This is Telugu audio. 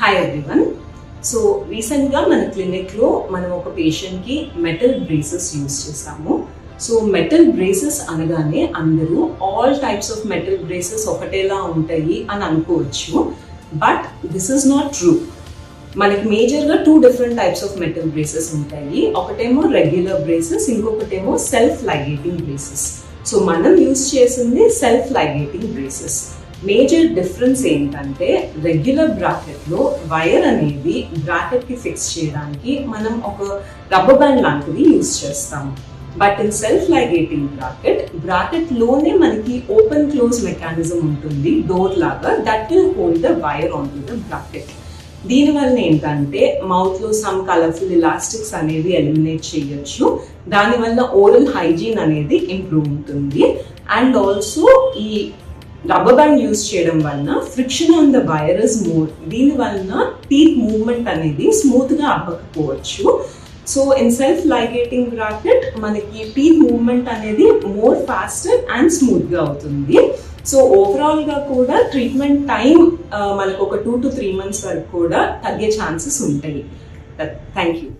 Hi everyone. సో రీసెంట్గా మన క్లినిక్లో మనం ఒక పేషెంట్కి మెటల్ బ్రేసెస్ యూజ్ చేసాము. సో మెటల్ బ్రేసెస్ అనగానే అందరూ all types of metal braces ఒకటేలా ఉంటాయి అని అనుకోవచ్చు. But this is not true. మనకి మేజర్గా 2 different types of metal braces ఉంటాయి. ఒకటేమో రెగ్యులర్ బ్రేసెస్, ఇంకొకటేమో సెల్ఫ్ లైగేటింగ్ బ్రేసెస్. సో మనం యూజ్ చేసింది self ligating braces. Major difference ఏంటంటే రెగ్యులర్ బ్రాకెట్లో వైర్ అనేది బ్రాకెట్కి ఫిక్స్ చేయడానికి మనం ఒక రబ్బర్ బ్యాండ్ లాంటిది యూజ్ చేస్తాము. బట్ ఇన్ సెల్ఫ్ లైగేటింగ్ బ్రాకెట్లోనే మనకి ఓపెన్ క్లోజ్ మెకానిజం ఉంటుంది, డోర్ లాగా, that will hold the wire on to the bracket. దీనివల్ల ఏంటంటే మౌత్లో సమ్ కలర్ఫుల్ ఇలాస్టిక్స్ అనేది ఎలిమినేట్ చేయొచ్చు. దానివల్ల ఓరల్ హైజీన్ అనేది ఇంప్రూవ్ ఉంటుంది. అండ్ ఆల్సో ఈ రబ్బర్ బ్యాండ్ యూజ్ చేయడం వలన friction on the wire is more. దీని వలన టీత్ మూవ్మెంట్ అనేది స్మూత్గా అవ్వకపోవచ్చు. So in self ligating bracket మనకి టీత్ మూవ్మెంట్ అనేది మోర్ ఫాస్టర్ అండ్ స్మూత్గా అవుతుంది. సో ఓవరాల్గా కూడా ట్రీట్మెంట్ టైం మనకు ఒక 2 to 3 months వరకు కూడా తగ్గే ఛాన్సెస్ ఉంటాయి. Thank you.